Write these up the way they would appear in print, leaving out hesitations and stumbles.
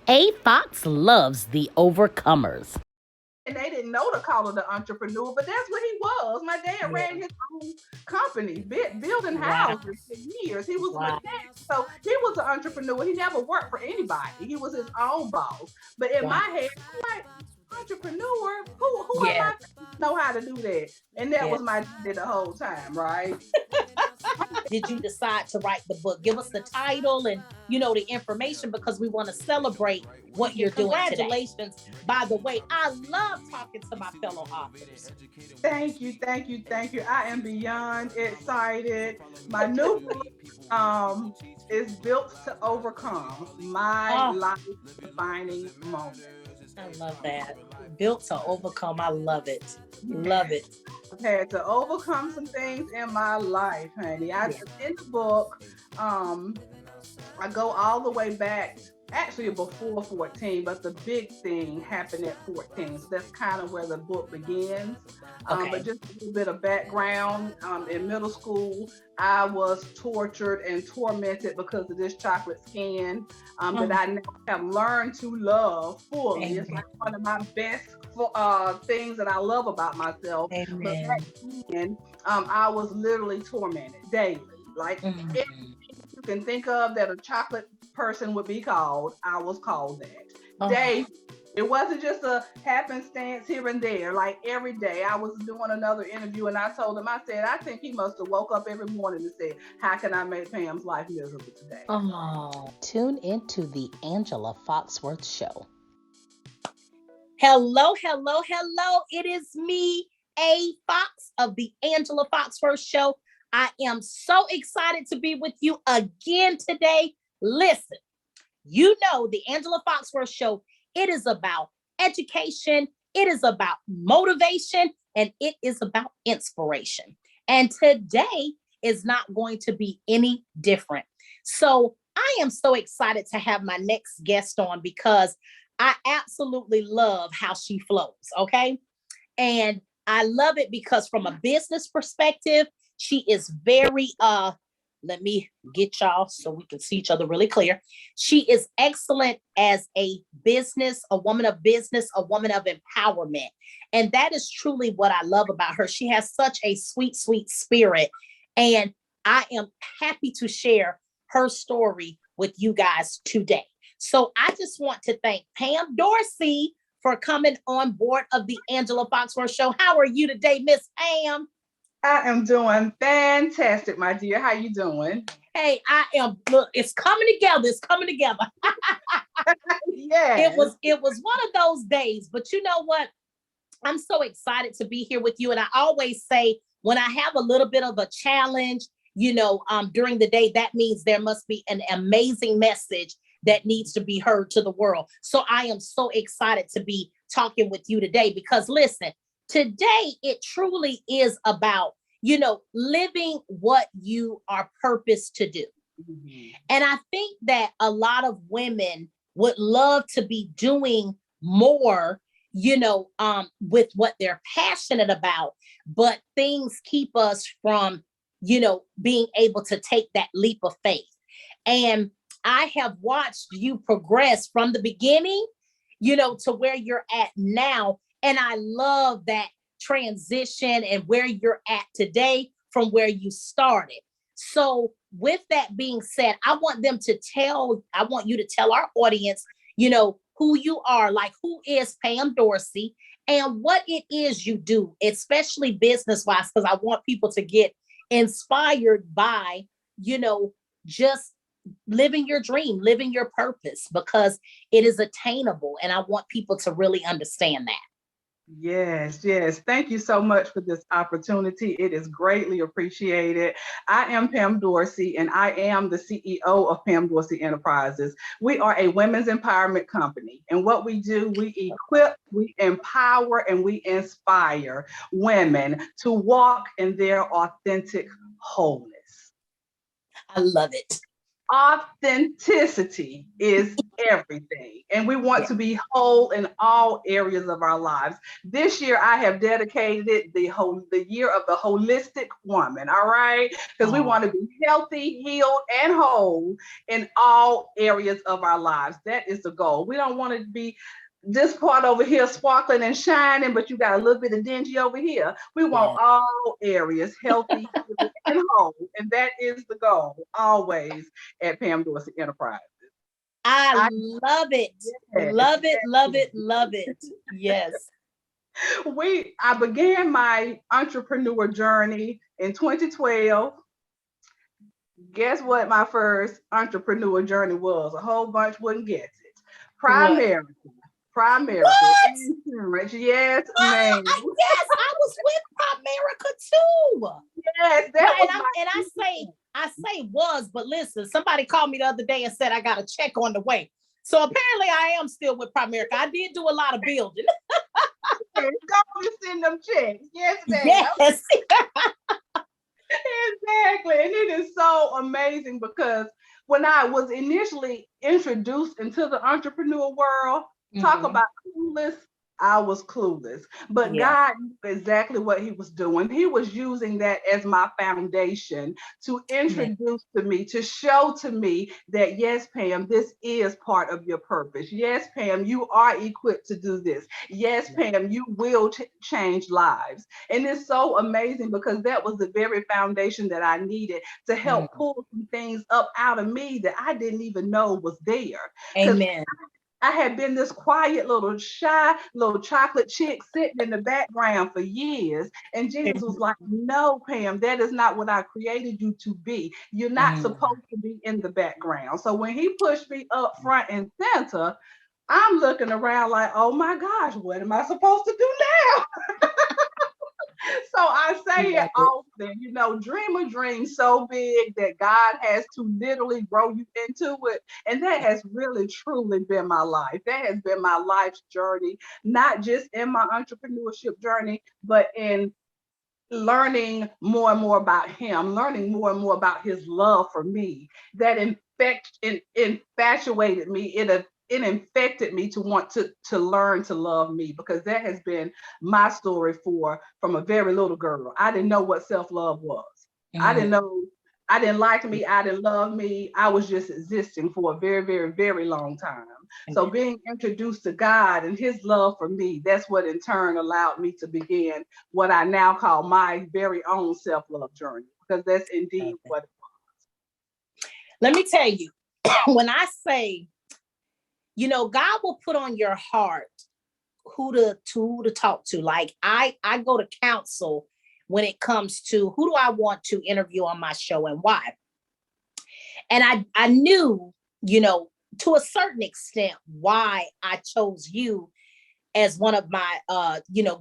A Fox loves the overcomers. And they didn't know to call it the entrepreneur, but that's what he was. My dad Yeah. ran his own company, building Wow. houses for years. He was a Wow. mechanic, so he was an entrepreneur. He never worked for anybody. He was his own boss. But in my Wow. head, I'm like, entrepreneur? Who am Yeah. I to know how to do that? And that Yeah. was my dad the whole time, right? Did you decide to write the book? Give us the title and the information because we want to celebrate what you're doing today. Congratulations. By the way, I love talking to my fellow authors. Thank you, thank you, thank you. I am beyond excited. My new book is built to overcome my Oh, life defining moment. I love that. Built to overcome. I love it. Love it. I've had to overcome some things in my life, honey. Yeah. In the book, I go all the way back, actually before 14, but the big thing happened at 14. So that's kind of where the book begins. Okay. But just a little bit of background. In middle school, I was tortured and tormented because of this chocolate skin that I now have learned to love fully. Amen. It's like one of my best things that I love about myself. Amen. But back then, I was literally tormented daily. Like you can think of that a chocolate person would be called, I was called that. Day. It wasn't just a happenstance here and there. Like every day, I was doing another interview and I told him, I said, I think he must have woke up every morning and said, how can I make Pam's life miserable today? Tune into the Angela Foxworth Show. Hello, hello, hello. It is me, A Fox of the Angela Foxworth Show. I am so excited to be with you again today. Listen, the Angela Foxworth Show, it is about education, it is about motivation, and it is about inspiration. And today is not going to be any different. So I am so excited to have my next guest on because I absolutely love how she flows, okay? And I love it because from a business perspective, she is very, let me get y'all so we can see each other really clear. She is excellent as a woman of business, a woman of empowerment. And that is truly what I love about her. She has such a sweet, sweet spirit. And I am happy to share her story with you guys today. So I just want to thank Pam Dorsey for coming on board of the Angela Foxworth Show. How are you today, Miss Pam? I am doing fantastic, my dear. How you doing? Hey, I am. Look, it's coming together. It's coming together. Yeah. It was one of those days, but you know what? I'm so excited to be here with you. And I always say when I have a little bit of a challenge, during the day, that means there must be an amazing message that needs to be heard to the world. So I am so excited to be talking with you today because listen, today it truly is about, living what you are purposed to do. And I think that a lot of women would love to be doing more, with what they're passionate about, but things keep us from, being able to take that leap of faith. And I have watched you progress from the beginning, to where you're at now. And I love that transition and where you're at today from where you started. So with that being said, I want you to tell our audience, who you are, like who is Pam Dorsey and what it is you do, especially business-wise, because I want people to get inspired by, just living your dream, living your purpose, because it is attainable. And I want people to really understand that. Yes, yes. Thank you so much for this opportunity. It is greatly appreciated. I am Pam Dorsey, and I am the CEO of Pam Dorsey Enterprises. We are a women's empowerment company, and what we do, we equip, we empower, and we inspire women to walk in their authentic wholeness. I love it. Authenticity is everything, and we want to be whole in all areas of our lives. This year, I have dedicated it the year of the holistic woman. All right, because we want to be healthy, healed, and whole in all areas of our lives. That is the goal. We don't want to be this part over here sparkling and shining, but you got a little bit of dingy over here. We want all areas healthy and whole, and that is the goal always at Pam Dorsey Enterprise. I love it. Yes. Love it, love it, love it. Yes. I began my entrepreneur journey in 2012. Guess what my first entrepreneur journey was? A whole bunch wouldn't guess it. Primary insurance. Yes, ma'am. Yes, I was with Primerica too. Yes, I say was, but listen, somebody called me the other day and said I got a check on the way. So apparently I am still with Primerica. I did do a lot of building. Go send them checks. Yes, ma'am. Yes. Exactly. And it is so amazing because when I was initially introduced into the entrepreneur world, talk about clueless, I was clueless. But God knew exactly what he was doing. He was using that as my foundation to introduce to me, to show to me that, yes, Pam, this is part of your purpose. Yes, Pam, you are equipped to do this. Yes, Pam, you will change lives. And it's so amazing because that was the very foundation that I needed to help pull some things up out of me that I didn't even know was there. Amen. I had been this quiet little shy little chocolate chick sitting in the background for years. And Jesus was like, no, Pam, that is not what I created you to be. You're not supposed to be in the background. So when he pushed me up front and center, I'm looking around like, oh my gosh, what am I supposed to do now? So I say it often, dream a dream so big that God has to literally grow you into it. And that has really, truly been my life. That has been my life's journey, not just in my entrepreneurship journey, but in learning more and more about him, learning more and more about his love for me. That infatuated me. It infected me to want to learn to love me, because that has been my story from a very little girl. I didn't know what self-love was. I didn't know, I didn't like me, I didn't love me. I was just existing for a very, very, very long time. So being introduced to God and his love for me, that's what in turn allowed me to begin what I now call my very own self-love journey, because that's indeed what it was. Let me tell you, when I say, God will put on your heart who to talk to. Like I go to counsel when it comes to who do I want to interview on my show and why. And I knew, to a certain extent, why I chose you as one of my,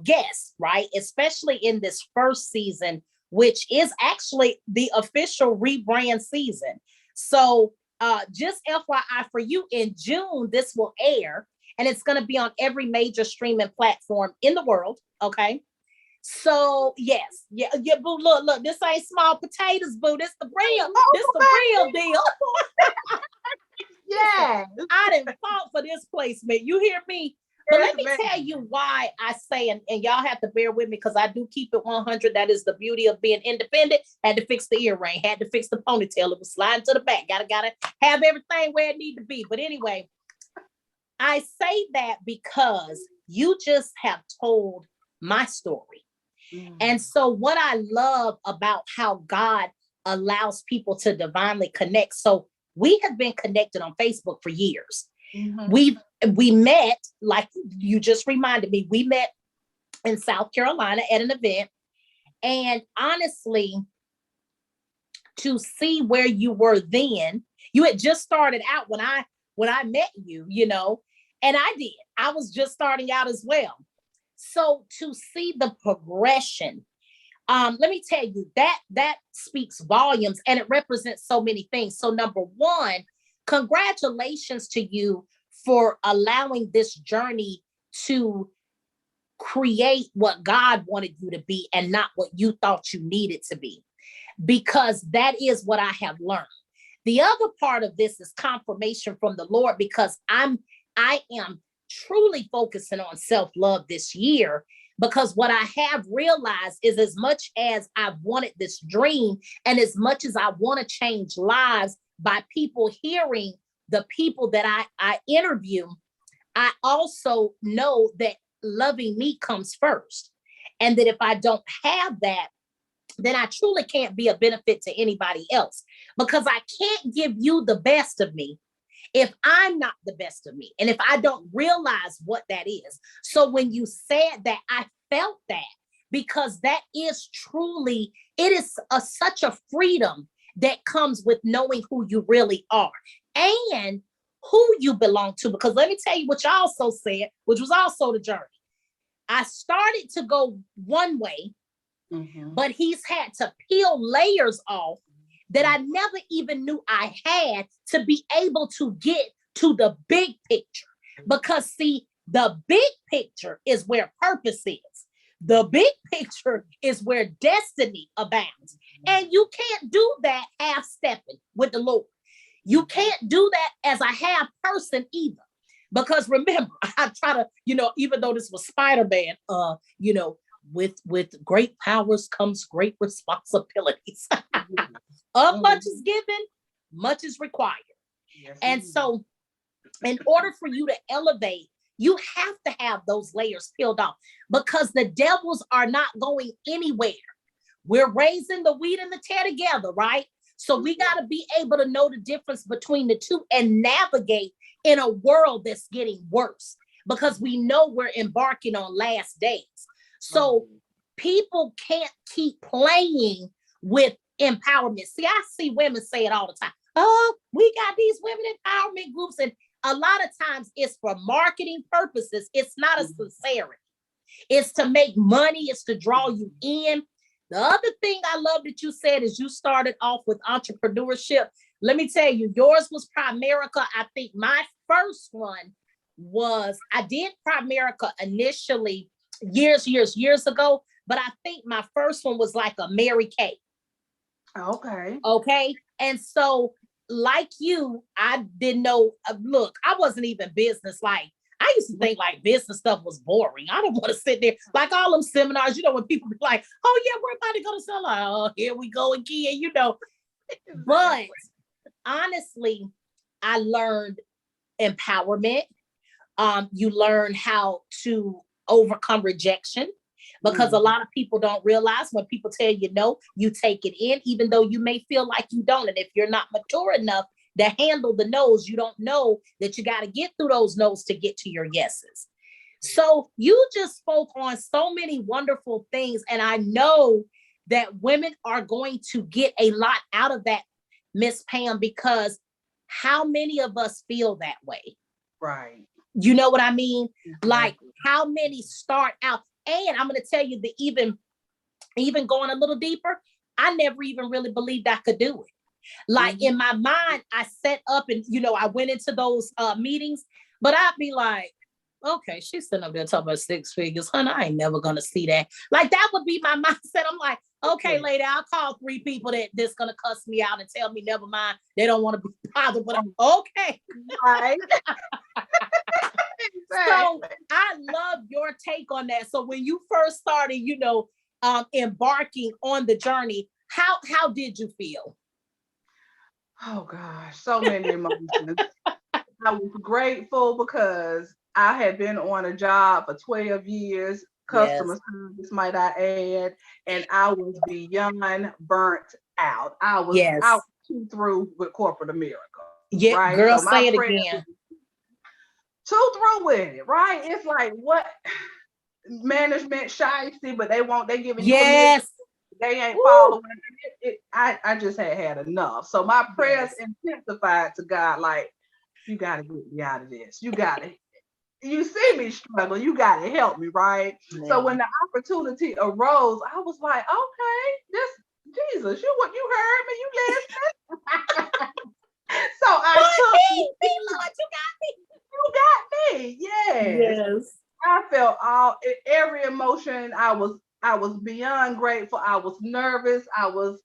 guests, right? Especially in this first season, which is actually the official rebrand season. So just FYI for you, in June, this will air, and it's going to be on every major streaming platform in the world. Okay. So yes, boo. Look, this ain't small potatoes, boo. This the real deal. Yeah. I didn't fought for this placement. You hear me? But let me tell you why I say, and y'all have to bear with me because I do keep it 100. That is the beauty of being independent. Had to fix the earring, had to fix the ponytail. It was sliding to the back. Gotta have everything where it need to be. But anyway, I say that because you just have told my story. And so what I love about how God allows people to divinely connect. So we have been connected on Facebook for years. We met, like you just reminded me, we met in South Carolina at an event. And honestly, to see where you were then, you had just started out when I met you, and I was just starting out as well. So to see the progression, let me tell you, that speaks volumes, and it represents so many things. So number one, congratulations to you for allowing this journey to create what God wanted you to be and not what you thought you needed to be. Because that is what I have learned, The other part of this is confirmation from the Lord, because I am truly focusing on self-love this year, because what I have realized is, as much as I've wanted this dream and as much as I want to change lives by people hearing the people that I interview, I also know that loving me comes first. And that if I don't have that, then I truly can't be a benefit to anybody else, because I can't give you the best of me if I'm not the best of me, and if I don't realize what that is. So when you said that, I felt that, because that is truly, it is such a freedom that comes with knowing who you really are and who you belong to. Because let me tell you what you also said, which was also the journey. I started to go one way, but he's had to peel layers off that I never even knew I had, to be able to get to the big picture. Because see, the big picture is where purpose is. The big picture is where destiny abounds. And you can't do that half-stepping with the Lord. You can't do that as a half person either. Because remember, I try to, even though this was Spider-Man, with great powers comes great responsibilities. Much is given, much is required. Yes, and so in order for you to elevate, you have to have those layers peeled off, because the devils are not going anywhere. We're raising the wheat and the tear together, right? So we got to be able to know the difference between the two and navigate in a world that's getting worse, because we know we're embarking on last days. So people can't keep playing with empowerment. See, I see women say it all the time. Oh, we got these women empowerment groups. And a lot of times it's for marketing purposes. It's not a sincerity. It's to make money. It's to draw you in. The other thing I love that you said is you started off with entrepreneurship. Let me tell you, yours was Primerica. I think my first one was, I did Primerica initially years ago, but I think my first one was like a Mary Kay. Okay. And so like you, I didn't know, look, I wasn't even business. Like, I used to think like business stuff was boring. I don't want to sit there like all them seminars, when people be like, oh yeah, we're about to go to sell. Like, oh, here we go again, But honestly, I learned empowerment. You learn how to overcome rejection, because a lot of people don't realize when people tell you no, you take it in, even though you may feel like you don't. And if you're not mature enough to handle the no's, you don't know that you got to get through those no's to get to your yeses. So you just spoke on so many wonderful things. And I know that women are going to get a lot out of that, Miss Pam, because how many of us feel that way? Right. You know what I mean? Like, how many start out? And I'm going to tell you that even going a little deeper, I never even really believed I could do it. Like in my mind, I set up and, I went into those meetings, but I'd be like, okay, she's sitting up there talking about six figures. Honey, I ain't never going to see that. Like, that would be my mindset. I'm like, okay, lady, I'll call 3 people that's going to cuss me out and tell me, never mind. They don't want to be bothered, but I'm okay. Right. So I love your take on that. So when you first started, embarking on the journey, how did you feel? Oh gosh, so many emotions. I was grateful because I had been on a job for 12 years, customer service, might I add, and I was beyond burnt out. I was too through with corporate America. Yeah, right? Girl, so say it again. Too through with it, right? It's like, what management shiesty, but they giving you they ain't following it. I just had enough. So my prayers intensified to God, like, you gotta get me out of this. You see me struggle, you gotta help me, right? Yeah. So when the opportunity arose, I was like, okay, this Jesus, you heard me, you listening. So I took Lord, you got me. Yes. I felt every emotion. I was beyond grateful. I was nervous. I was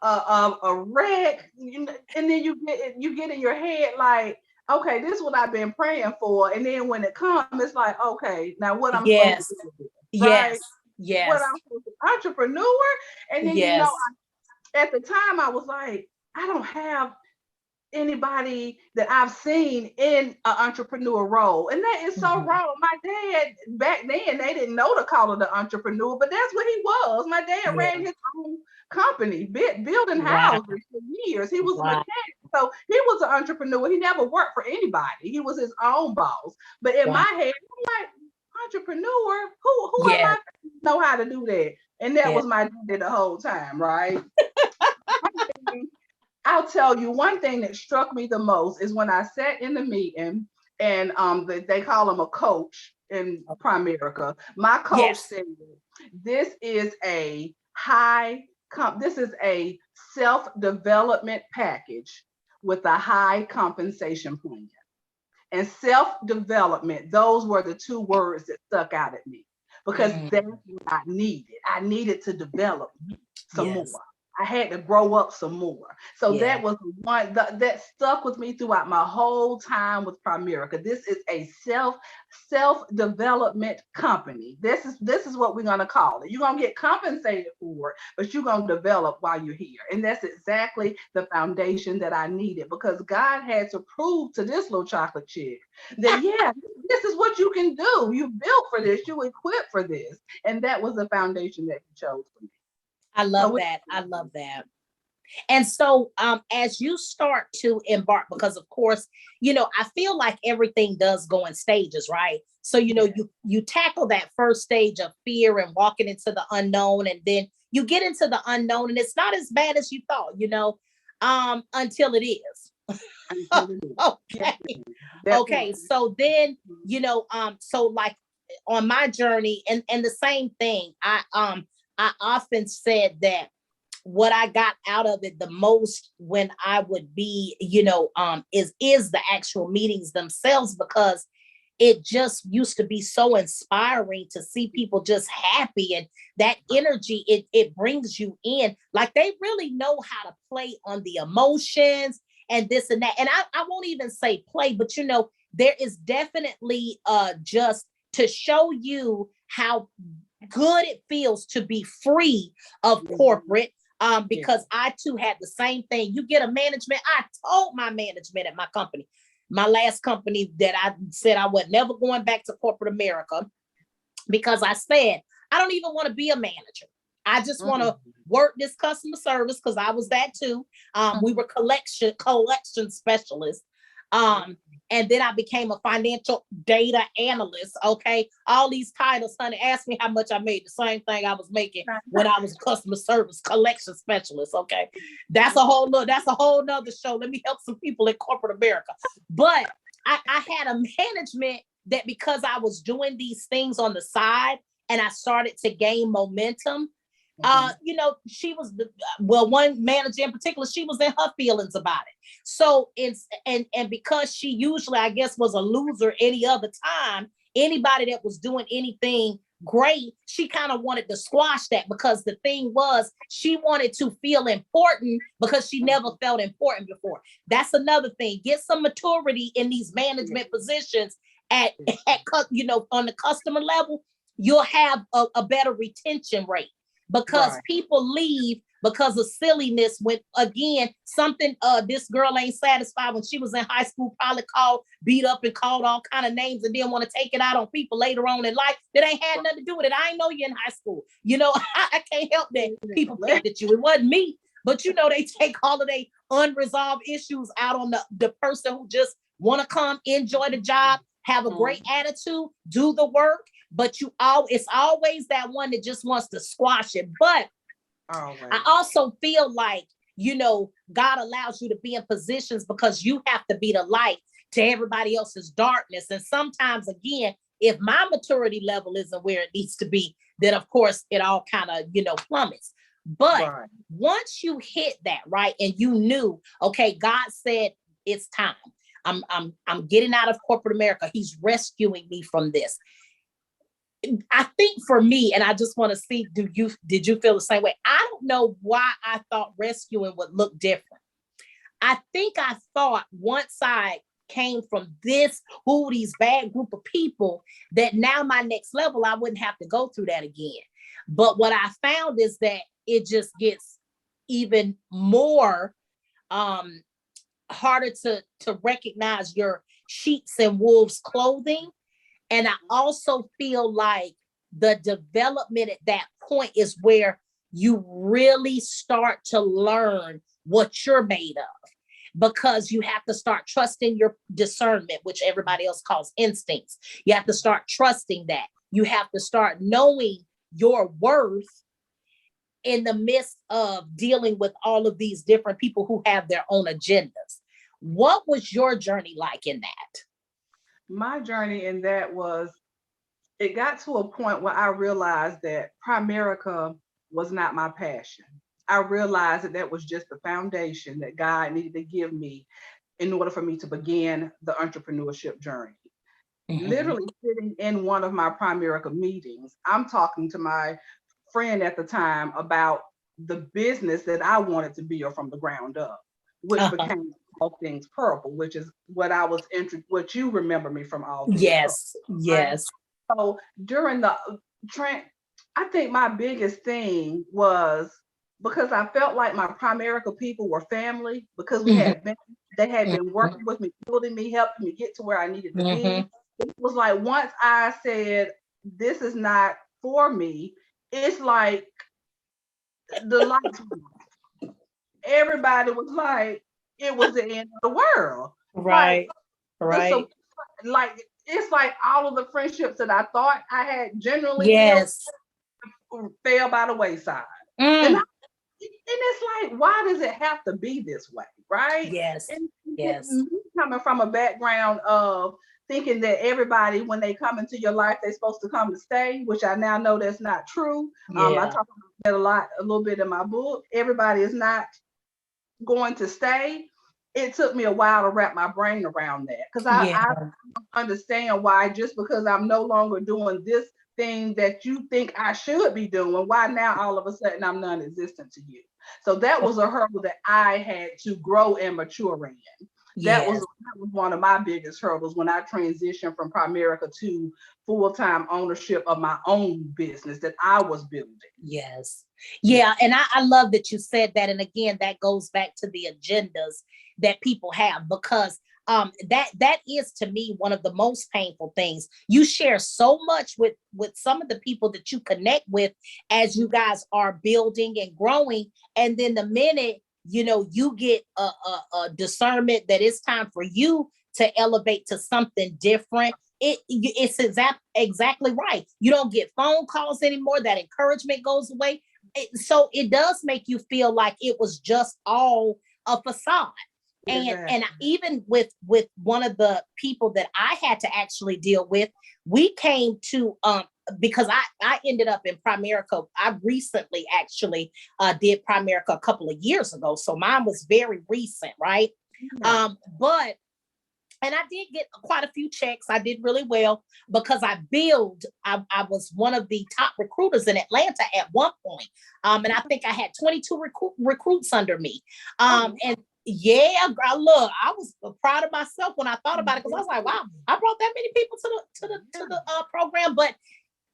a wreck, and then you get in your head like, okay, this is what I've been praying for, and then when it comes, it's like, okay, now what I'm supposed to do with it, right? What Yes. I'm supposed to entrepreneur, and then Yes. at the time I was like, I don't have anybody that I've seen in an entrepreneur role. And that is so wrong. My dad, back then, they didn't know to call it an entrepreneur, but that's what he was. My dad ran his own company, building houses for years. He was a mechanic. So he was an entrepreneur. He never worked for anybody. He was his own boss. But in my head, I'm like, entrepreneur? Who am I to know how to do that? And that was my dad the whole time, right? I'll tell you one thing that struck me the most is when I sat in the meeting, and they call him a coach in Primerica. My coach said, "This is a this is a self-development package with a high compensation plan." And self-development, those were the two words that stuck out at me, because that's what I needed. I needed to develop some more. I had to grow up some more. So that was one that stuck with me throughout my whole time with Primerica. This is a self-development company. This is what we're gonna call it. You're gonna get compensated for it, but you're gonna develop while you're here. And that's exactly the foundation that I needed, because God had to prove to this little chocolate chick that this is what you can do. You built for this, you equipped for this. And that was the foundation that He chose for me. I love that. I love that. And so as you start to embark, because of course, I feel like everything does go in stages, right? So, you tackle that first stage of fear and walking into the unknown, and then you get into the unknown, and it's not as bad as you thought, until it is. Okay. Okay. So then, so like on my journey, and the same thing, I often said that what I got out of it the most when I would be, is the actual meetings themselves, because it just used to be so inspiring to see people just happy, and that energy, it brings you in. Like, they really know how to play on the emotions and this and that. And I won't even say play, but there is definitely just to show you how good it feels to be free of corporate, because I too had the same thing. You get a management. I told my management at my company, my last company, that I said I was never going back to corporate America, because I said, I don't even want to be a manager. I just want to work this customer service, because I was that too. We were collection specialists. And then I became a financial data analyst. Okay. All these titles, honey, ask me how much I made. The same thing I was making when I was a customer service collection specialist. Okay. That's a whole nother show. Let me help some people in corporate America. But I had a management that, because I was doing these things on the side and I started to gain momentum, she was one manager in particular, she was in her feelings about it. So and because she usually, I guess, was a loser any other time, anybody that was doing anything great, she kind of wanted to squash that, because the thing was, she wanted to feel important, because she never felt important before. That's another thing. Get some maturity in these management positions at on the customer level. You'll have a better retention rate, because people leave because of silliness. When, again, something, this girl ain't satisfied when she was in high school, probably beat up and called all kind of names, and then want to take it out on people later on in life that ain't had nothing to do with it. I ain't know you in high school. I can't help that people picked at you. It wasn't me, but they take all of their unresolved issues out on the person who just want to come, enjoy the job, have a great attitude, do the work. But it's always that one that just wants to squash it. But I also feel like, God allows you to be in positions because you have to be the light to everybody else's darkness. And sometimes, again, if my maturity level isn't where it needs to be, then of course it all kind of, plummets. But once you hit that, right, and you knew, okay, God said it's time. I'm getting out of corporate America. He's rescuing me from this. I think for me, and I just want to see, did you feel the same way? I don't know why I thought rescuing would look different. I think I thought once I came from these bad group of people, that now my next level, I wouldn't have to go through that again. But what I found is that it just gets even more harder to recognize your sheep's and wolves clothing. And I also feel like the development at that point is where you really start to learn what you're made of, because you have to start trusting your discernment, which everybody else calls instincts. You have to start trusting that. You have to start knowing your worth in the midst of dealing with all of these different people who have their own agendas. What was your journey like in that? My journey in that was, it got to a point where I realized that Primerica was not my passion. I realized that was just the foundation that God needed to give me in order for me to begin the entrepreneurship journey. Mm-hmm. Literally sitting in one of my Primerica meetings, I'm talking to my friend at the time about the business that I wanted to build from the ground up, which became All Things Purple, which is what I was what you remember me from All Things Yes, Purple, yes. Right? So during the Trent, I think my biggest thing was because I felt like my Primerica people were family, because we had been, they had been working with me, building me, helping me get to where I needed to be. It was like once I said, this is not for me, it's like the lights went off. Everybody was like, it was the end of the world. Right. Like, so, like, it's like all of the friendships that I thought I had generally fell by the wayside. And it's like, why does it have to be this way? Right? Yes. And yes. Coming from a background of thinking that everybody, when they come into your life, they're supposed to come to stay, which I now know that's not true. I talk about that a little bit in my book. Everybody is not going to stay. It took me a while to wrap my brain around that, because I don't understand why, just because I'm no longer doing this thing that you think I should be doing, why now all of a sudden I'm non-existent to you. So that was a hurdle that I had to grow and mature in. That was one of my biggest hurdles when I transitioned from Primerica to full-time ownership of my own business that I was building. Yes. Yeah. And I love that you said that. And again, that goes back to the agendas that people have, because that is, to me, one of the most painful things. You share so much with some of the people that you connect with as you guys are building and growing. And then the minute, you get a discernment that it's time for you to elevate to something different, it's exactly right. You don't get phone calls anymore. That encouragement goes away. So it does make you feel like it was just all a facade. And even with one of the people that I had to actually deal with, we came to because I ended up in Primerica. I recently actually did Primerica a couple of years ago, so mine was very recent, right? But and I did get quite a few checks. I did really well because I was one of the top recruiters in Atlanta at one point. And I think I had 22 recruits under me. And yeah, look, I was proud of myself when I thought about it, because I was like, wow, I brought that many people to the program. But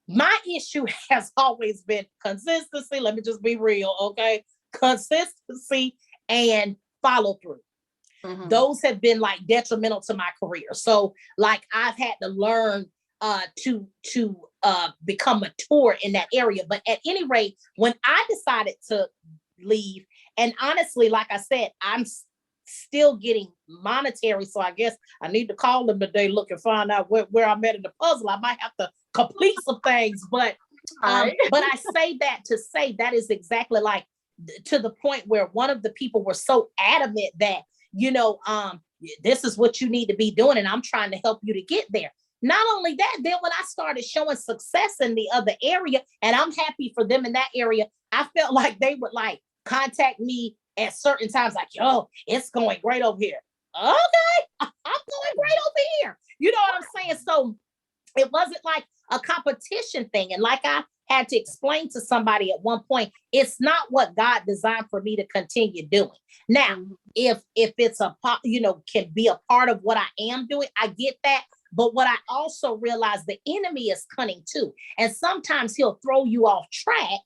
my issue has always been consistency. Let me just be real, okay? Consistency and follow through. Those have been like detrimental to my career. So like I've had to learn to become mature in that area. But at any rate, when I decided to leave, and honestly, like I said, I'm still getting monetary. So I guess I need to call them today, look and find out where I'm at in the puzzle. I might have to complete some things, but I say that to say that is exactly like to the point where one of the people were so adamant that, this is what you need to be doing, and I'm trying to help you to get there. Not only that, then when I started showing success in the other area, and I'm happy for them in that area, I felt like they would like contact me at certain times, like, yo, it's going great over here. Okay, I'm going great over here. You know what I'm saying? So it wasn't like, a competition thing. And like I had to explain to somebody at one point, it's not what God designed for me to continue doing. Now, if it's can be a part of what I am doing, I get that. But what I also realize, the enemy is cunning too. And sometimes he'll throw you off track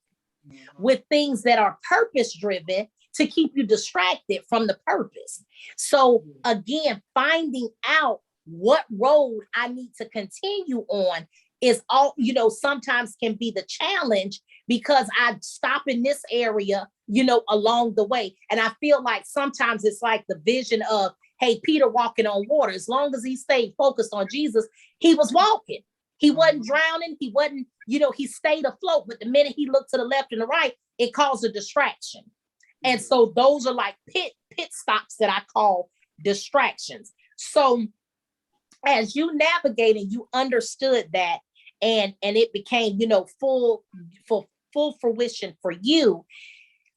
with things that are purpose driven to keep you distracted from the purpose. So again, finding out what road I need to continue on is all, sometimes can be the challenge, because I stop in this area, along the way. And I feel like sometimes it's like the vision of, hey, Peter walking on water. As long as he stayed focused on Jesus, he was walking. He wasn't drowning. He wasn't, he stayed afloat. But the minute he looked to the left and the right, it caused a distraction. And so those are like pit stops that I call distractions. So as you navigated, you understood that, and it became, full fruition for you.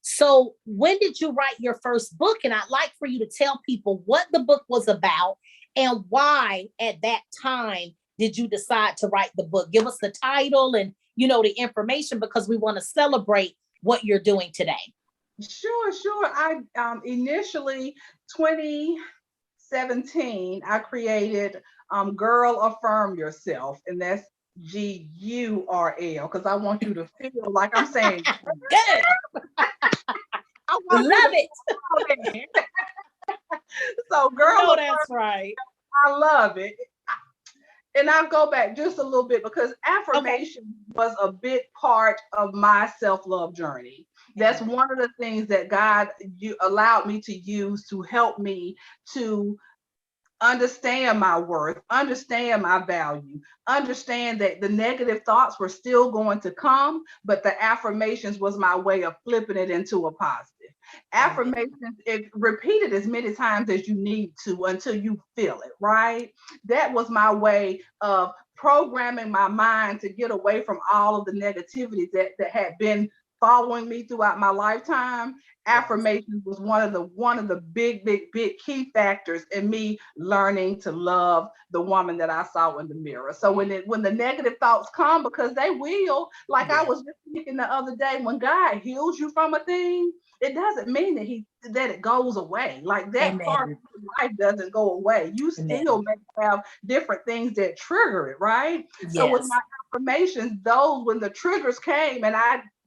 So when did you write your first book? And I'd like for you to tell people what the book was about and why at that time did you decide to write the book? Give us the title and, the information, because we want to celebrate what you're doing today. Sure. I initially 2017, I created Girl Affirm Yourself, and that's GURL, because I want you to feel like I'm saying good. I love it. So Girl Affirm, that's right. I love it. And I'll go back just a little bit, because affirmation was a big part of my self-love journey. That's one of the things that God allowed me to use to help me to understand my worth, understand my value, understand that the negative thoughts were still going to come, but the affirmations was my way of flipping it into a positive. Affirmations, repeat it as many times as you need to until you feel it, right? That was my way of programming my mind to get away from all of the negativity that had been following me throughout my lifetime. Affirmations was one of the big key factors in me learning to love the woman that I saw in the mirror. So when the negative thoughts come, because they will, like I was just thinking the other day, when God heals you from a thing, it doesn't mean that it goes away. Like that part of life doesn't go away. You still may have different things that trigger it, right? So with my affirmations, when the triggers came and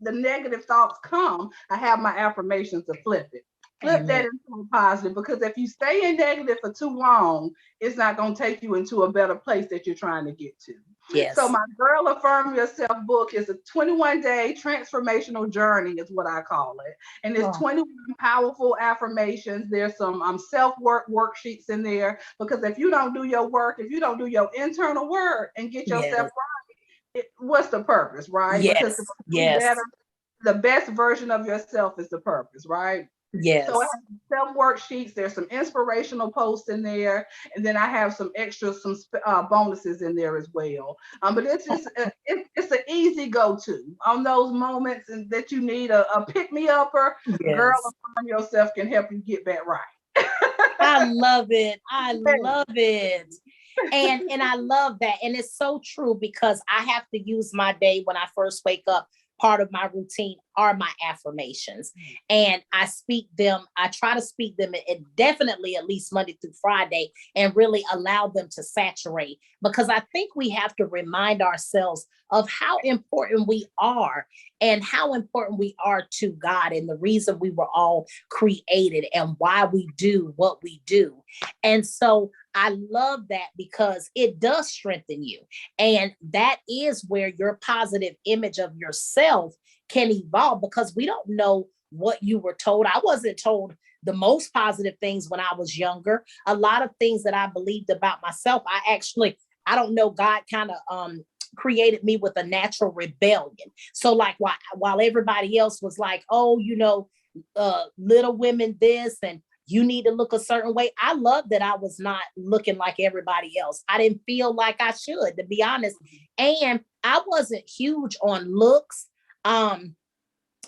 the negative thoughts come, I have my affirmations to flip it. Flip that into a positive, because if you stay in negative for too long, it's not going to take you into a better place that you're trying to get to. Yes. So my Girl Affirm Yourself book is a 21-day transformational journey, is what I call it. And there's 21 powerful affirmations. There's some self-work worksheets in there, because if you don't do your work, if you don't do your internal work and get yourself right, what's the purpose, right? Because to be better, the best version of yourself is the purpose, right? Yes. So I have some worksheets. There's some inspirational posts in there, and then I have some bonuses in there as well. But it's just it's an easy go-to on those moments that you need a pick-me-upper. Girl Affirm Yourself can help you get back right. I love it. I love it. And I love that. And it's so true, because I have to use my day when I first wake up. Part of my routine are my affirmations, and I try to speak them definitely at least Monday through Friday, and really allow them to saturate, because I think we have to remind ourselves of how important we are and how important we are to God, and the reason we were all created and why we do what we do. And so I love that, because it does strengthen you. And that is where your positive image of yourself can evolve, because we don't know what you were told. I wasn't told the most positive things when I was younger. A lot of things that I believed about myself, I don't know, God kind of created me with a natural rebellion. So like while everybody else was like, oh, Little Women this, and you need to look a certain way, I love that I was not looking like everybody else. I didn't feel like I should, to be honest. And I wasn't huge on looks,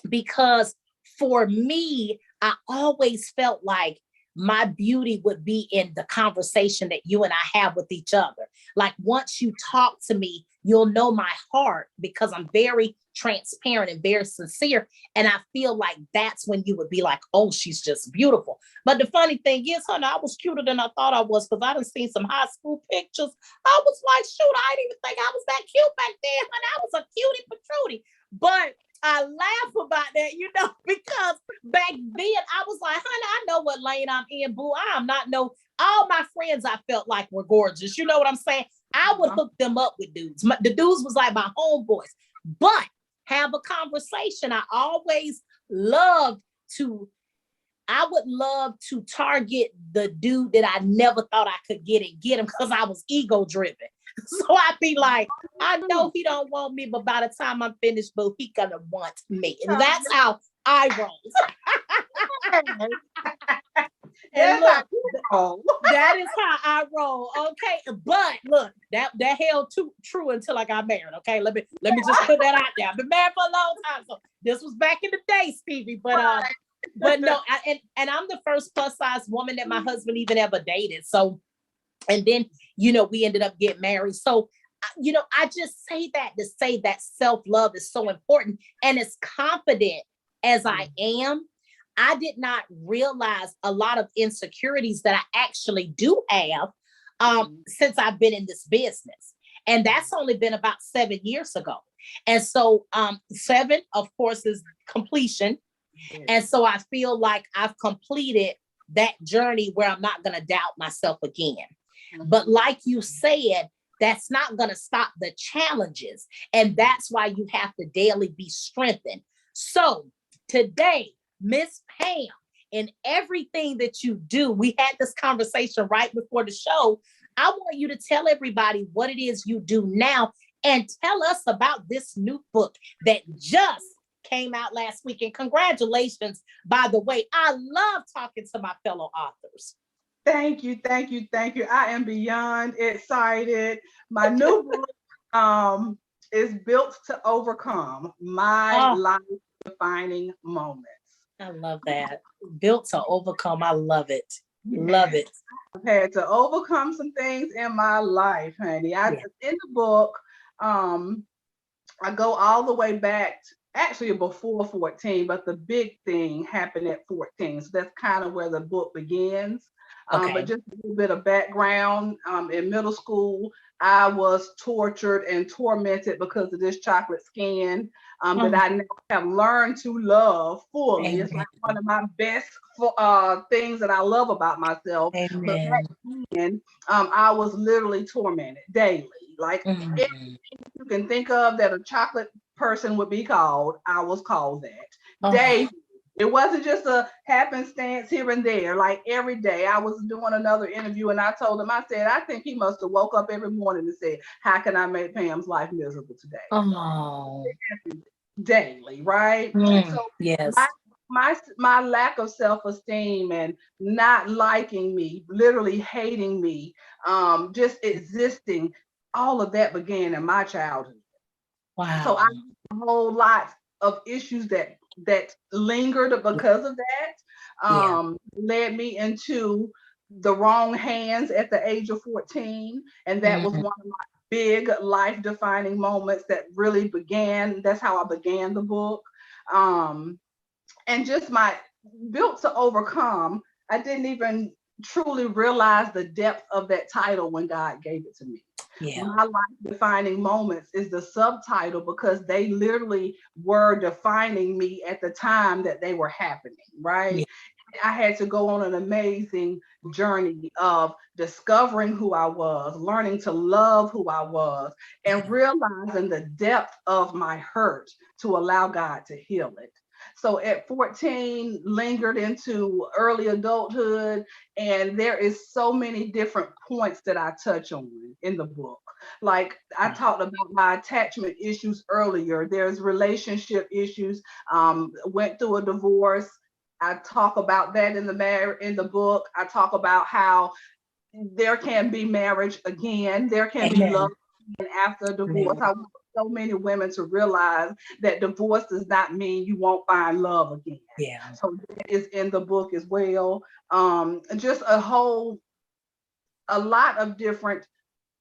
because for me, I always felt like my beauty would be in the conversation that you and I have with each other. Like once you talk to me, you'll know my heart because I'm very transparent and very sincere. And I feel like that's when you would be like, oh, she's just beautiful. But the funny thing is, honey, I was cuter than I thought I was because I done seen some high school pictures. I was like, shoot, I didn't even think I was that cute back then. Honey, I was a cutie patootie. But I laugh about that, because back then I was like, honey, I know what lane I'm in, boo. I am not all my friends I felt like were gorgeous. You know what I'm saying? I would hook them up with dudes. The dudes was like my homeboys, but have a conversation. I would love to target the dude that I never thought I could get him because I was ego driven. So I'd be like, I know he don't want me, but by the time I'm finished, boo, he gonna want me. And that's how I roll. And look, that is how I roll. Okay. But look, that held true until I got married. Okay. Let me just put that out there. I've been married for a long time. So this was back in the day, Stevie. But no, and I'm the first plus size woman that my husband even ever dated. So, and then, we ended up getting married. So, I just say that to say that self-love is so important. And as confident as I am, I did not realize a lot of insecurities that I actually do have since I've been in this business. And that's only been about 7 years ago. And so 7, of course, is completion. And so I feel like I've completed that journey where I'm not going to doubt myself again. But like you said, that's not going to stop the challenges. And that's why you have to daily be strengthened. So today, Miss Pam, in everything that you do, we had this conversation right before the show. I want you to tell everybody what it is you do now and tell us about this new book that just came out last week. And congratulations, by the way. I love talking to my fellow authors. Thank you. I am beyond excited. My new book is Built to Overcome, My Life-Defining Moments. I love that. Built to Overcome. I love it. Love it. I've had to overcome some things in my life, honey. In the book, I go all the way back actually before 14, but the big thing happened at 14. So that's kind of where the book begins. But just a little bit of background. In middle school, I was tortured and tormented because of this chocolate skin that I now have learned to love fully. Amen. It's like one of my best things that I love about myself. Amen. But back then, I was literally tormented daily. Like anything you can think of that a chocolate person would be called, I was called that. Daily. It wasn't just a happenstance here and there. Like every day, I was doing another interview and I told him, I said, I think he must have woke up every morning and said, how can I make Pam's life miserable today? Oh. Daily, right? So yes. My lack of self-esteem and not liking me, literally hating me, just existing, all of that began in my childhood. Wow. So I have a whole lot of issues that lingered because of that, led me into the wrong hands at the age of 14. And that was one of my big life-defining moments that really that's how I began the book. And just my Built to Overcome, I didn't even truly realize the depth of that title when God gave it to me. Yeah. My life-defining moments is the subtitle because they literally were defining me at the time that they were happening, right? Yeah. I had to go on an amazing journey of discovering who I was, learning to love who I was, and realizing the depth of my hurt to allow God to heal it. So at 14, lingered into early adulthood, and there is so many different points that I touch on in the book. Like I talked about my attachment issues earlier. There's relationship issues, went through a divorce. I talk about that in the book. I talk about how there can be marriage again. There can be love after a divorce. I so many women to realize that divorce does not mean you won't find love again. Yeah. So that is in the book as well. Just a lot of different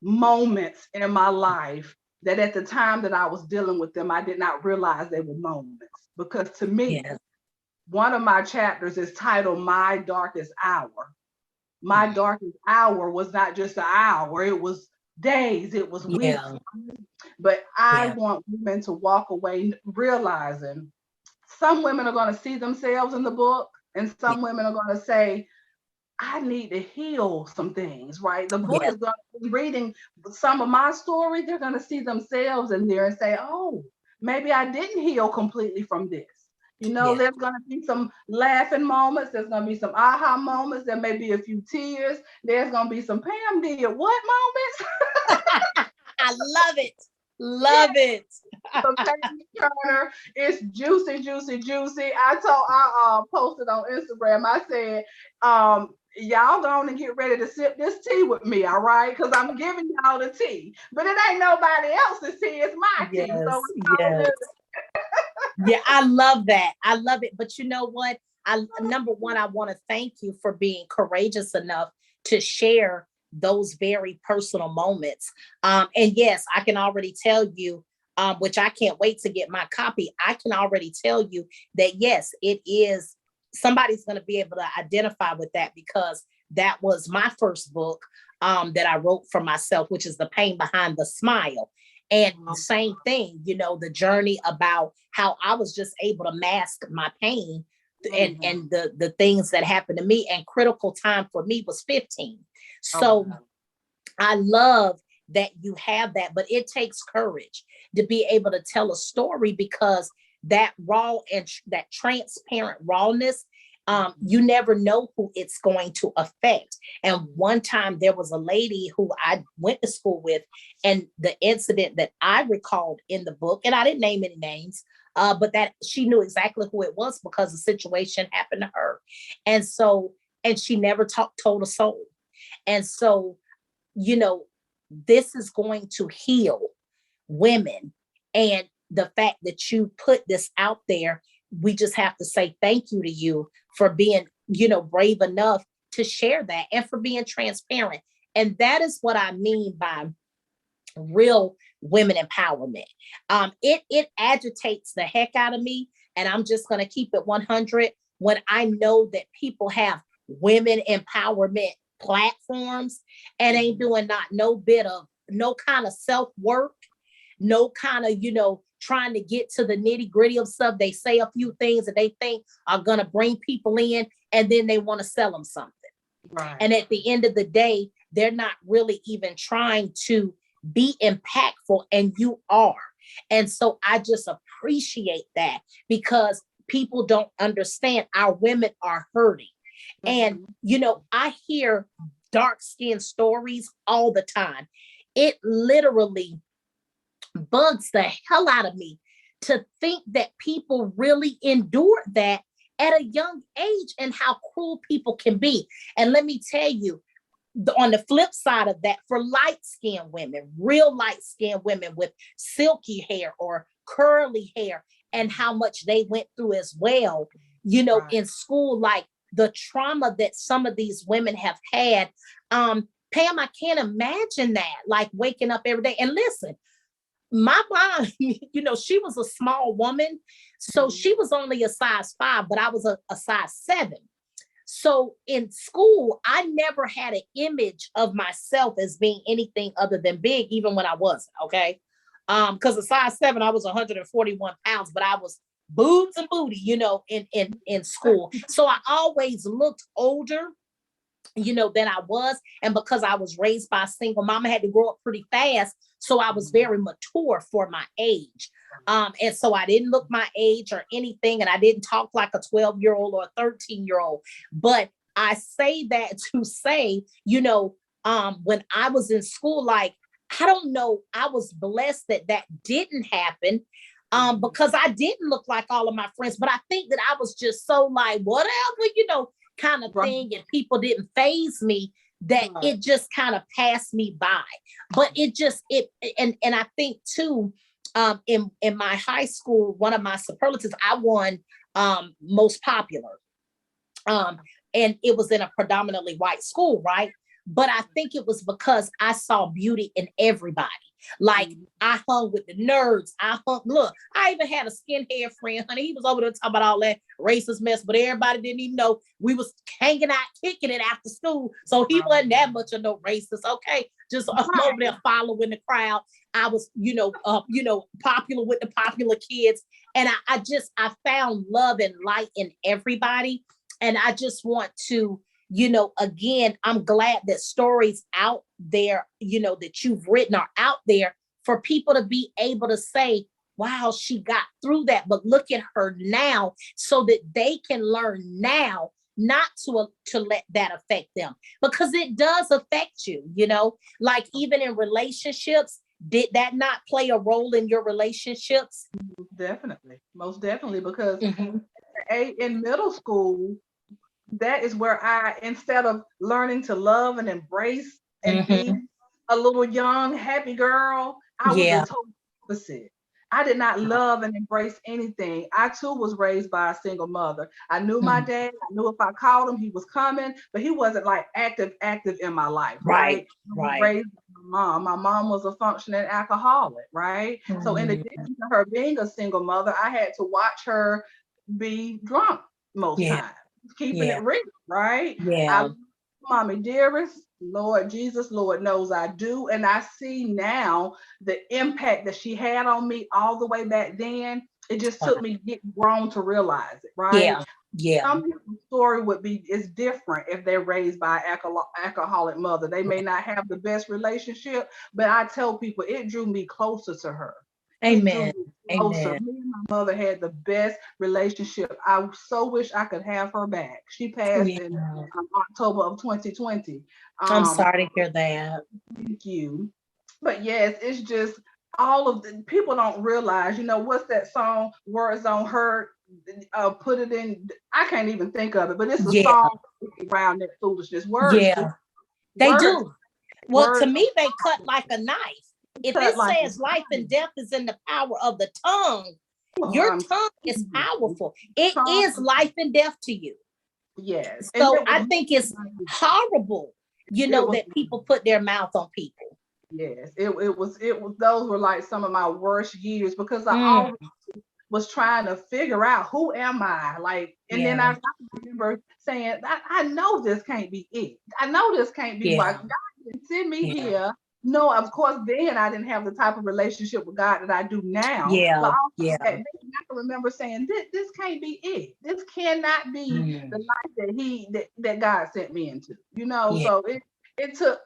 moments in my life that at the time that I was dealing with them, I did not realize they were moments. Because to me, Yeah. one of my chapters is titled My Darkest Hour. My darkest hour was not just an hour, it was days, it was weeks. Yeah. But I Yeah. want women to walk away realizing some women are going to see themselves in the book, and Yeah. some women are going to say, I need to heal some things, right? The book Yeah. is going to be reading some of my story. They're going to see themselves in there and say, oh, maybe I didn't heal completely from this. You know, Yeah. there's going to be some laughing moments. There's going to be some aha moments. There may be a few tears. There's going to be some Pam did what moments. I love it. Love it. Some Pam Turner. It's juicy, juicy, juicy. I posted on Instagram. I said, y'all going to get ready to sip this tea with me, all right? Because I'm giving y'all the tea, but it ain't nobody else's tea. It's my tea. So Yes. it's all Yes. good. Yeah, I love that. I love it. But you know what? Number one, I want to thank you for being courageous enough to share those very personal moments. And yes, I can already tell you, which I can't wait to get my copy. I can already tell you that yes, it is somebody's going to be able to identify with that because that was my first book that I wrote for myself, which is The Pain Behind the Smile. And the same thing, you know, the journey about how I was just able to mask my pain and the things that happened to me. And critical time for me was 15. So I love that you have that, but it takes courage to be able to tell a story because that raw and that transparent rawness, you never know who it's going to affect. And one time there was a lady who I went to school with, and the incident that I recalled in the book, and I didn't name any names, but that she knew exactly who it was because the situation happened to her. And so, and she never told a soul. And so, you know, this is going to heal women. And the fact that you put this out there, we just have to say thank you to you for being, you know, brave enough to share that and for being transparent. And that is what I mean by real women empowerment. It agitates the heck out of me. And I'm just going to keep it 100 when I know that people have women empowerment platforms and ain't doing not no bit of no kind of self-work, no kind of, you know, trying to get to the nitty gritty of stuff. They say a few things that they think are going to bring people in, and then they want to sell them something. Right. And at the end of the day, they're not really even trying to be impactful, and you are. And so I just appreciate that because people don't understand our women are hurting. And, you know, I hear dark skin stories all the time. It literally bugs the hell out of me to think that people really endured that at a young age and how cruel people can be. And let me tell you, on the flip side of that, for light-skinned women, real light-skinned women with silky hair or curly hair, and how much they went through as well, you know, in school, like the trauma that some of these women have had. Pam, I can't imagine that, like waking up every day. And listen, my mom, you know, she was a small woman. So she was only a size 5, but I was a size 7. So in school, I never had an image of myself as being anything other than big, even when I wasn't, okay? Because a size 7, I was 141 pounds, but I was boobs and booty, you know, in school. So I always looked older, you know, than I was. And because I was raised by a single mom, I had to grow up pretty fast. So I was very mature for my age. And so I didn't look my age or anything. And I didn't talk like a 12-year-old or a 13-year-old. But I say that to say, you know, when I was in school, like, I don't know, I was blessed that that didn't happen. Because I didn't look like all of my friends, but I think that I was just so like, whatever, you know, kind of thing, and people didn't faze me, that it just kind of passed me by. But it just, and I think too, in my high school, one of my superlatives, I won most popular. And it was in a predominantly white school, right? But I think it was because I saw beauty in everybody. Like I hung with the nerds. Look, I even had a skinhead friend, honey. He was over there talking about all that racist mess, but everybody didn't even know we was hanging out, kicking it after school. So he wasn't that much of no racist. Okay. Just over there following the crowd. I was, popular with the popular kids. And I found love and light in everybody. And I just want to, again, I'm glad that stories out there, that you've written are out there for people to be able to say, wow, she got through that, but look at her now, so that they can learn now not to let that affect them, because it does affect you, like even in relationships. Did that not play a role in your relationships? Definitely. Most definitely, because in middle school, that is where instead of learning to love and embrace and be a little young, happy girl, I was the total opposite. I did not love and embrace anything. I too was raised by a single mother. I knew my dad. I knew if I called him, he was coming, but he wasn't like active in my life, right? Right. Raised by my mom. My mom was a functioning alcoholic, right? So in addition to her being a single mother, I had to watch her be drunk most times. Keeping it real, right? I love mommy dearest, Lord Jesus, Lord knows I do. And I see now the impact that she had on me all the way back then. It just took me getting grown to realize it, right? Some people's story is different if they're raised by an alcoholic mother. They may not have the best relationship, but I tell people it drew me closer to her. Amen. Amen. Me and my mother had the best relationship. I so wish I could have her back. She passed in October of 2020. I'm sorry to hear that. Thank you. But yes, it's just all of the people don't realize, what's that song, Words Don't Hurt? Put it in, I can't even think of it, but it's a song around that foolishness. Words. They do. Well, to me, they cut like a knife. If it says life and death is in the power of the tongue, your tongue is powerful. It is life and death to you. Yes. So I think it's horrible, that people put their mouth on people. Yes, it was those were like some of my worst years, because I always was trying to figure out who am I, like, and then I remember saying, I know this can't be it. I know this can't be why God didn't send me here. No, of course, then I didn't have the type of relationship with God that I do now. But I can remember saying, this can't be it. This cannot be the life that God sent me into. So it took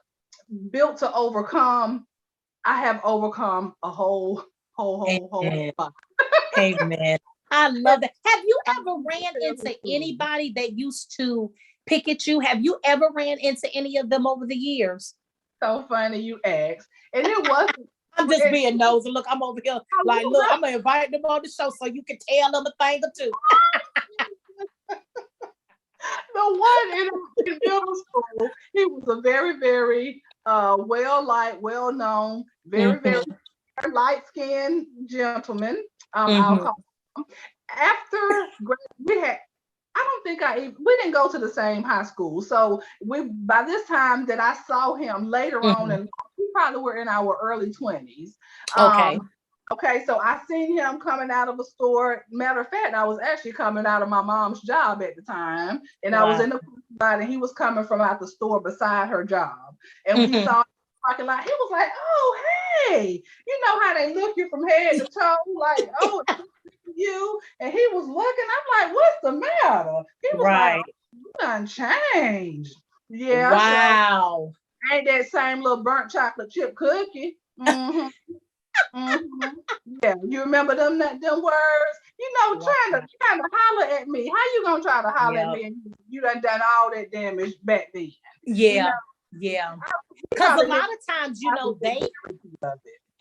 built to overcome. I have overcome a whole lot. Amen. I love that. Have you ever ran into anybody that used to pick at you? Have you ever ran into any of them over the years? So funny you asked. And it wasn't. I'm just being nosy. Look, I'm over here. Like, look, I'm going to invite them on the show so you can tell them a thing or two. The one in middle school, he was a very, very well-known, very, very light-skinned gentleman. I'll call him. After we didn't go to the same high school. So by this time that I saw him later on, and we probably were in our early 20s. Okay, so I seen him coming out of a store. Matter of fact, I was actually coming out of my mom's job at the time, and I was in the parking, and he was coming from out the store beside her job. And we saw him in the parking lot. He was like, "Oh, hey," you know how they look you from head to toe, like, "Oh, you." And he was looking. I'm like, "What's the matter?" He was like, "Oh, you done changed." Yeah. Wow. So, ain't that same little burnt chocolate chip cookie? Yeah, you remember them words? Trying to holler at me. How you gonna try to holler at me and you done all that damage back then? Yeah. Because a lot of times, they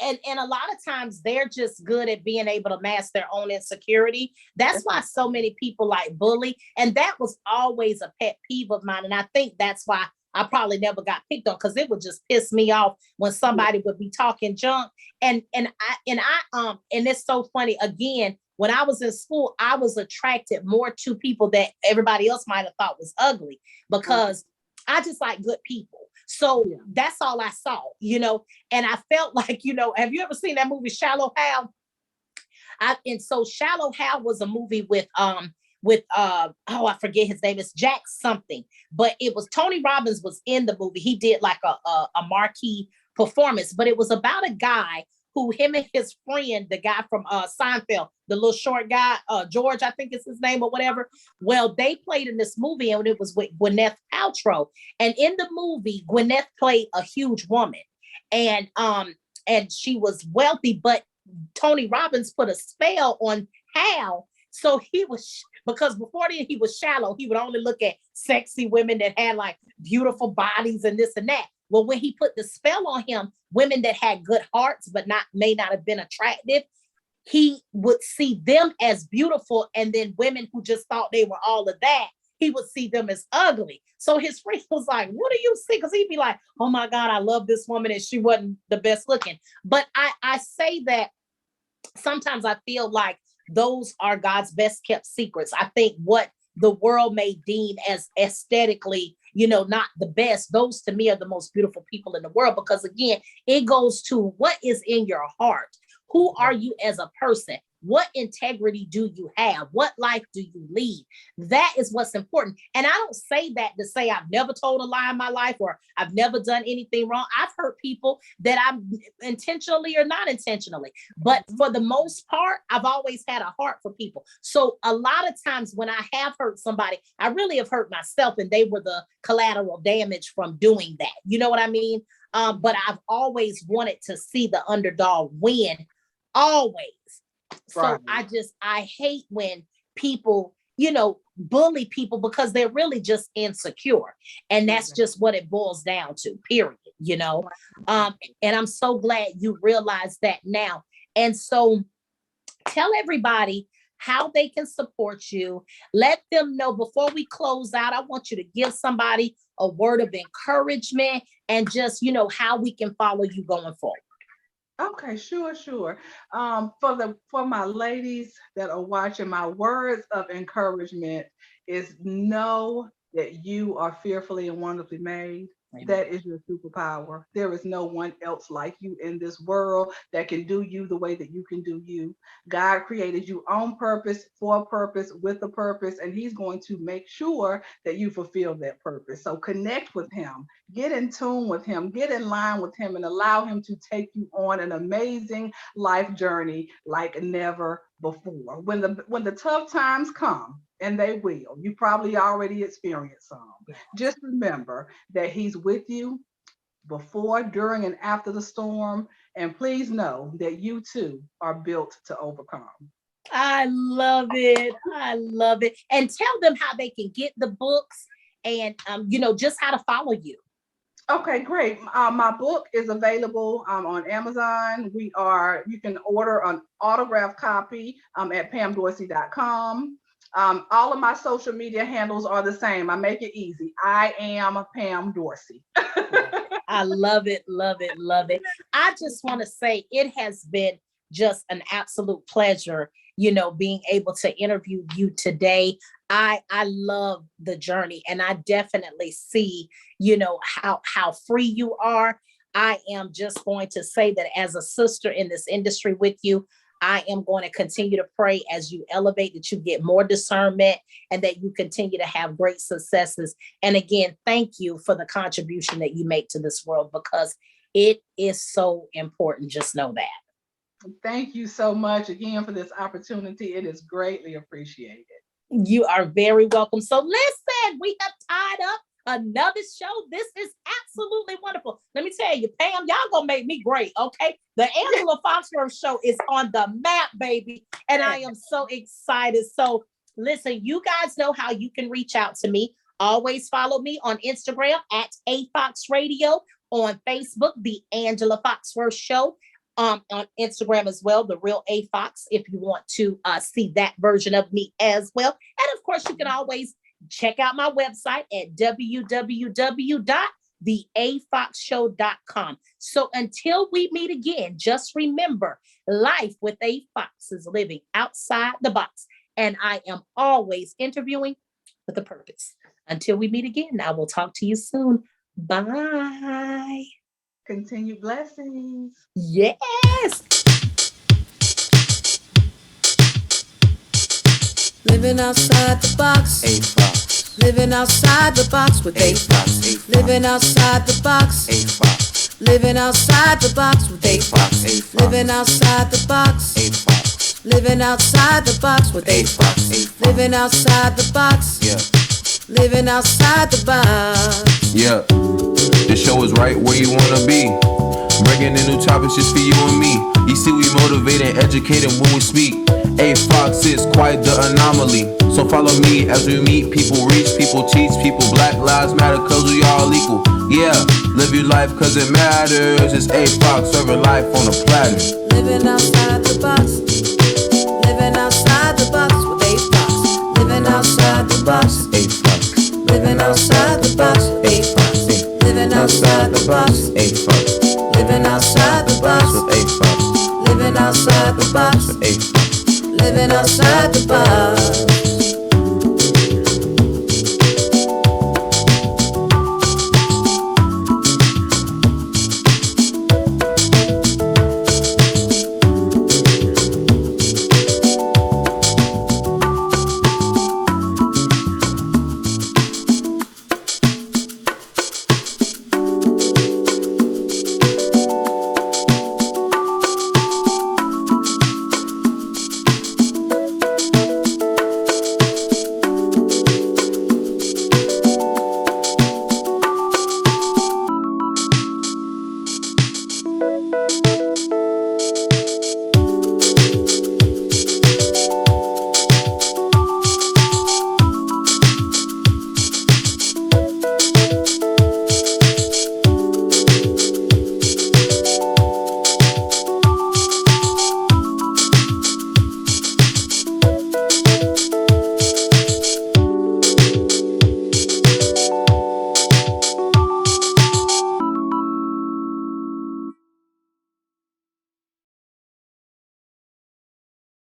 and a lot of times they're just good at being able to mask their own insecurity. That's why so many people like bully. And that was always a pet peeve of mine. And I think that's why I probably never got picked on because it would just piss me off when somebody would be talking junk. And it's so funny. Again, when I was in school, I was attracted more to people that everybody else might have thought was ugly because I just like good people. So that's all I saw, and I felt like, have you ever seen that movie Shallow Hal? And so Shallow Hal was a movie with I forget his name. It's Jack something, but it was Tony Robbins was in the movie. He did like a marquee performance, but it was about a guy who him and his friend, the guy from Seinfeld, the little short guy, George, I think is his name or whatever. Well, they played in this movie and it was with Gwyneth Paltrow. And in the movie, Gwyneth played a huge woman. And she was wealthy, but Tony Robbins put a spell on Hal. So because before then he was shallow. He would only look at sexy women that had like beautiful bodies and this and that. Well, when he put the spell on him, women that had good hearts, but may not have been attractive, he would see them as beautiful. And then women who just thought they were all of that, he would see them as ugly. So his friend was like, what do you see? Because he'd be like, oh my God, I love this woman and she wasn't the best looking. But I say that sometimes I feel like those are God's best kept secrets. I think what the world may deem as aesthetically, not the best, those to me are the most beautiful people in the world, because again, it goes to what is in your heart. Who are you as a person? What integrity do you have? What life do you lead? That is what's important. And I don't say that to say I've never told a lie in my life or I've never done anything wrong. I've hurt people that I'm intentionally or not intentionally. But for the most part, I've always had a heart for people. So a lot of times when I have hurt somebody, I really have hurt myself and they were the collateral damage from doing that. You know what I mean? But I've always wanted to see the underdog win. Always. So right. I hate when people, bully people because they're really just insecure. And that's just what it boils down to, period, And I'm so glad you realize that now. And so tell everybody how they can support you. Let them know before we close out. I want you to give somebody a word of encouragement and just, how we can follow you going forward. Okay, sure. For my ladies that are watching, my words of encouragement is know that you are fearfully and wonderfully made. Amen. That is your superpower. There is no one else like you in this world that can do you the way that you can do you. God created you on purpose, for a purpose, with a purpose, and he's going to make sure that you fulfill that purpose. So connect with him, get in tune with him, get in line with him, and allow him to take you on an amazing life journey like never before. When the tough times come, and they will, you probably already experienced some. Just remember that he's with you before, during, and after the storm. And please know that you too are built to overcome. I love it. I love it. And tell them how they can get the books and, just how to follow you. Okay, great. My book is available on Amazon. You can order an autographed copy at pamdorsey.com. All of my social media handles are the same. I make it easy. I am Pam Dorsey. I love it, love it, love it. I just want to say it has been just an absolute pleasure, being able to interview you today. I love the journey, and I definitely see, how free you are. I am just going to say that as a sister in this industry with you, I am going to continue to pray as you elevate, that you get more discernment and that you continue to have great successes. And again, thank you for the contribution that you make to this world, because it is so important. Just know that. Thank you so much again for this opportunity. It is greatly appreciated. You are very welcome. So listen, we have tied up another show. This is absolutely wonderful. Let me tell you, Pam, y'all gonna make me great, okay? The Angela Foxworth show is on the map, baby. And I am so excited. So listen, you guys know how you can reach out to me. Always follow me on Instagram at AFoxRadio, on Facebook, The Angela Foxworth Show, on Instagram as well, The Real A Fox, if you want to see that version of me as well. And of course, you can always Check out my website at www.theafoxshow.com. So until we meet again, just remember, life with a fox is living outside the box. And I am always interviewing with a purpose. Until we meet again, I will talk to you soon. Bye. Continued blessings. Yes. Living outside the box. A fox. Living outside the box with a fox. Living outside the box. A fox. Living outside the box with a fox. Living outside the box. A fox. Living outside the box with a fox. Living outside the box. Yeah. Living outside the box. Yeah. The show is right where you wanna be. Bringing in new topics just for you and me. You see, we motivate and educate when we speak. A fox is quite the anomaly. So follow me as we meet. People reach, people teach, people Black Lives Matter, cause we all equal. Yeah, live your life cause it matters. It's A fox serving life on a platter. Living outside the box. Living outside the box with a fox. Living outside the box. A fox. Living outside the box. A fox. Living outside the box. A fox. Living outside the box. A fox. Living outside the box. A fox. Living outside the box.